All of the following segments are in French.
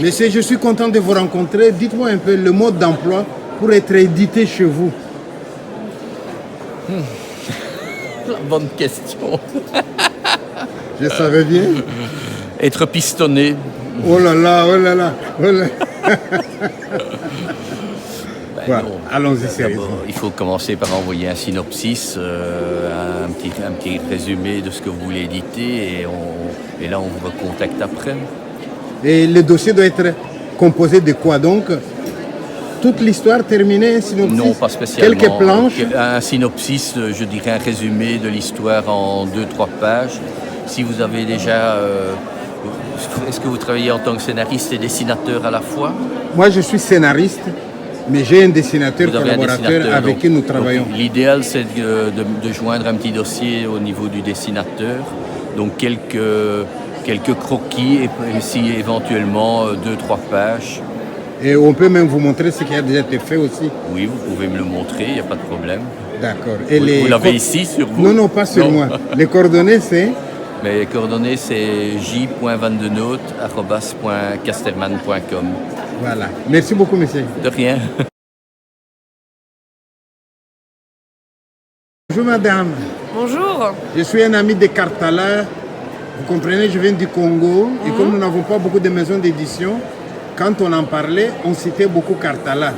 Monsieur, je suis content de vous rencontrer. Dites-moi un peu le mode d'emploi pour être édité chez vous. La bonne question. Je savais bien. Être pistonné. Oh là là, oh là là, oh là. Voilà. Allons-y sérieusement. Il faut commencer par envoyer un synopsis, un petit résumé de ce que vous voulez éditer et là on vous recontacte après. Et le dossier doit être composé de quoi donc? Toute l'histoire terminée, un synopsis? Non, pas spécialement. Quelques planches? Un synopsis, je dirais un résumé de l'histoire en 2-3 pages. Si vous avez déjà... est-ce que vous travaillez en tant que scénariste et dessinateur à la fois? Moi je suis scénariste, mais j'ai un dessinateur collaborateur avec qui nous travaillons. L'idéal c'est de joindre un petit dossier au niveau du dessinateur, donc quelques croquis et si éventuellement 2-3 pages. Et on peut même vous montrer ce qui a déjà été fait aussi. Oui, vous pouvez me le montrer, il n'y a pas de problème. D'accord. Vous l'avez ici sur vous? Non, non, pas sur moi. Les coordonnées c'est? Mais les coordonnées c'est j.vandenot@casterman.com. Voilà. Merci beaucoup, monsieur. De rien. Bonjour, madame. Bonjour. Je suis un ami de Karthala. Vous comprenez, je viens du Congo. Et comme nous n'avons pas beaucoup de maisons d'édition, quand on en parlait, on citait beaucoup Karthala.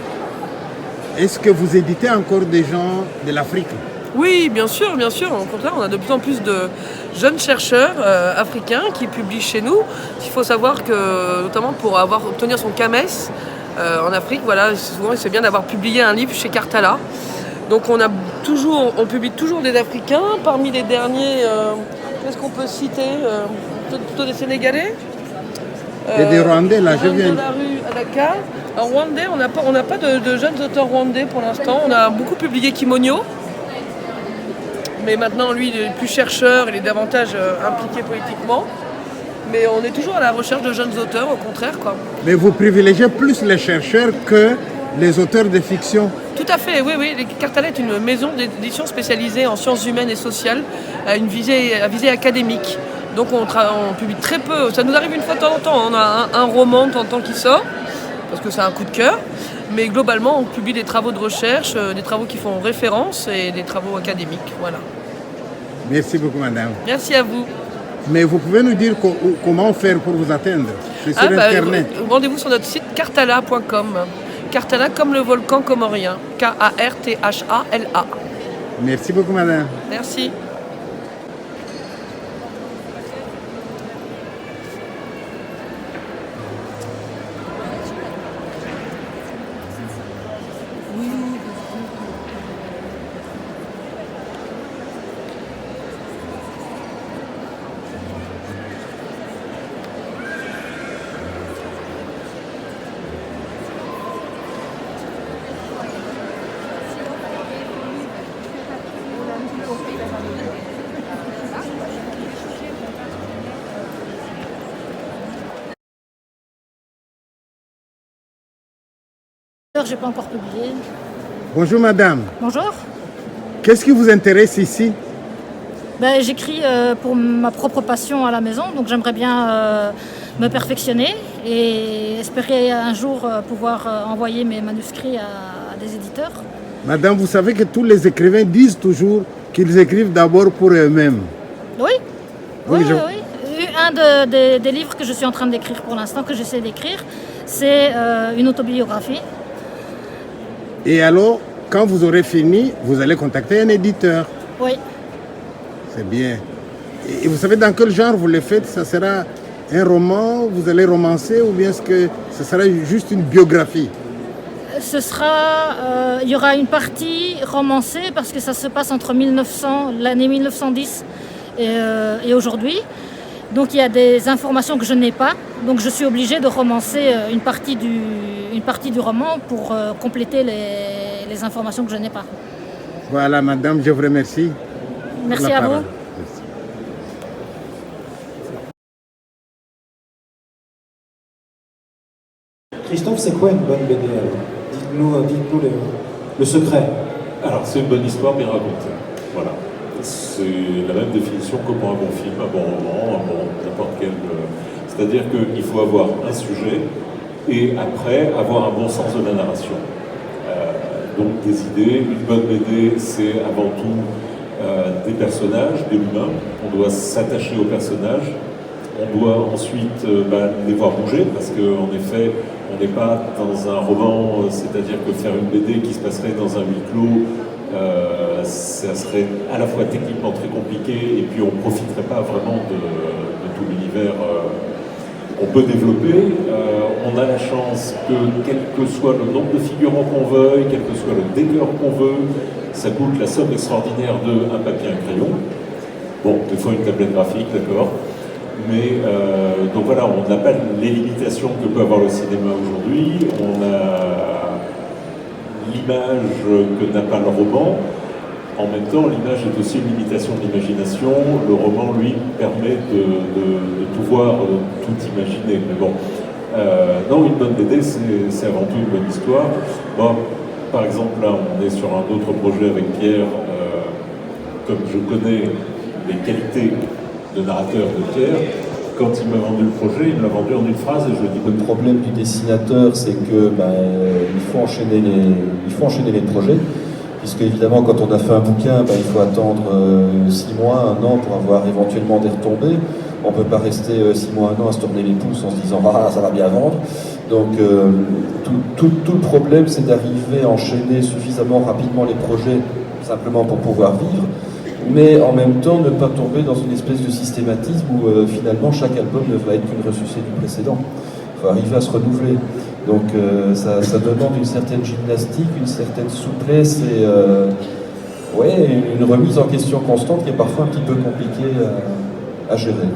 Est-ce que vous éditez encore des gens de l'Afrique? Oui, bien sûr, bien sûr. Au contraire, on a de plus en plus de jeunes chercheurs africains qui publient chez nous. Il faut savoir que, notamment pour obtenir son CAMES en Afrique, voilà, souvent c'est bien d'avoir publié un livre chez Karthala. Donc on publie toujours des Africains. Parmi les derniers, qu'est-ce qu'on peut citer? Plutôt des Sénégalais. Et des Rwandais, là, je viens. De la rue à Dakar. En Rwandais, on n'a pas de jeunes auteurs rwandais pour l'instant. On a beaucoup publié Kimonyo. Mais maintenant, lui, il est plus chercheur, il est davantage impliqué politiquement. Mais on est toujours à la recherche de jeunes auteurs, au contraire, quoi. Mais vous privilégiez plus les chercheurs que les auteurs de fiction? Tout à fait, oui, oui. Karthala est une maison d'édition spécialisée en sciences humaines et sociales, à visée académique. Donc on publie très peu. Ça nous arrive une fois de temps en temps. On a un roman de temps en temps qui sort, parce que c'est un coup de cœur. Mais globalement, on publie des travaux de recherche, des travaux qui font référence et des travaux académiques. Voilà. Merci beaucoup, madame. Merci à vous. Mais vous pouvez nous dire comment faire pour vous atteindre? C'est sur Internet. Rendez-vous sur notre site karthala.com. Karthala comme le volcan comorien. Karthala. Merci beaucoup, madame. Merci. Je n'ai pas encore publié. Bonjour madame. Bonjour. Qu'est-ce qui vous intéresse ici? J'écris pour ma propre passion à la maison, donc j'aimerais bien me perfectionner et espérer un jour pouvoir envoyer mes manuscrits à des éditeurs. Madame, vous savez que tous les écrivains disent toujours qu'ils écrivent d'abord pour eux-mêmes. Oui, Oui, oui. Un des livres que je suis en train d'écrire pour l'instant, que j'essaie d'écrire, c'est une autobiographie. Et alors, quand vous aurez fini, vous allez contacter un éditeur. Oui. C'est bien. Et vous savez dans quel genre vous le faites? Ça sera un roman, vous allez romancer, ou bien est-ce que ce sera juste une biographie? Il y aura une partie romancée parce que ça se passe entre l'année 1910 et aujourd'hui. Donc il y a des informations que je n'ai pas. Donc je suis obligée de romancer une partie du roman pour compléter les informations que je n'ai pas. Voilà, madame, je vous remercie. Merci à vous. Merci. Christophe, c'est quoi une bonne BD alors? Dites-nous le secret. Alors, c'est une bonne histoire bien racontée. Voilà. C'est la même définition que pour un bon film, un bon roman, n'importe quel. C'est-à-dire qu'il faut avoir un sujet et après avoir un bon sens de la narration. Donc des idées, une bonne BD c'est avant tout des personnages, de l'humain, on doit s'attacher aux personnages, on doit ensuite les voir bouger, parce qu'en effet, on n'est pas dans un roman, c'est-à-dire que faire une BD qui se passerait dans un huis clos, ça serait à la fois techniquement très compliqué, et puis on ne profiterait pas vraiment de tout l'univers qu'on peut développer. On a la chance que, quel que soit le nombre de figurants qu'on veuille, quel que soit le décor qu'on veut, ça coûte la somme extraordinaire d'un papier et un crayon. Bon, des fois une tablette graphique, d'accord. Mais donc voilà, on n'a pas les limitations que peut avoir le cinéma aujourd'hui. On a l'image que n'a pas le roman. En même temps, l'image est aussi une limitation de l'imagination. Le roman, lui, permet de tout voir, de tout imaginer. Mais bon, non, une bonne BD, c'est avant tout une bonne histoire. Bon, par exemple, là, on est sur un autre projet avec Pierre. Comme je connais les qualités de narrateur de Pierre, quand il m'a vendu le projet, il me l'a vendu en une phrase et je lui ai dit... Le problème du dessinateur, c'est que il faut enchaîner les projets, puisque évidemment, quand on a fait un bouquin, il faut attendre 6 mois, 1 an pour avoir éventuellement des retombées. On ne peut pas rester 6 mois, 1 an à se tourner les pouces en se disant « Ah, ça va bien vendre ». Donc tout le problème, c'est d'arriver à enchaîner suffisamment rapidement les projets, simplement pour pouvoir vivre, mais en même temps ne pas tomber dans une espèce de systématisme où finalement chaque album ne va être qu'une ressucée du précédent. Il faut arriver à se renouveler. Donc ça demande une certaine gymnastique, une certaine souplesse et une remise en question constante qui est parfois un petit peu compliquée à gérer.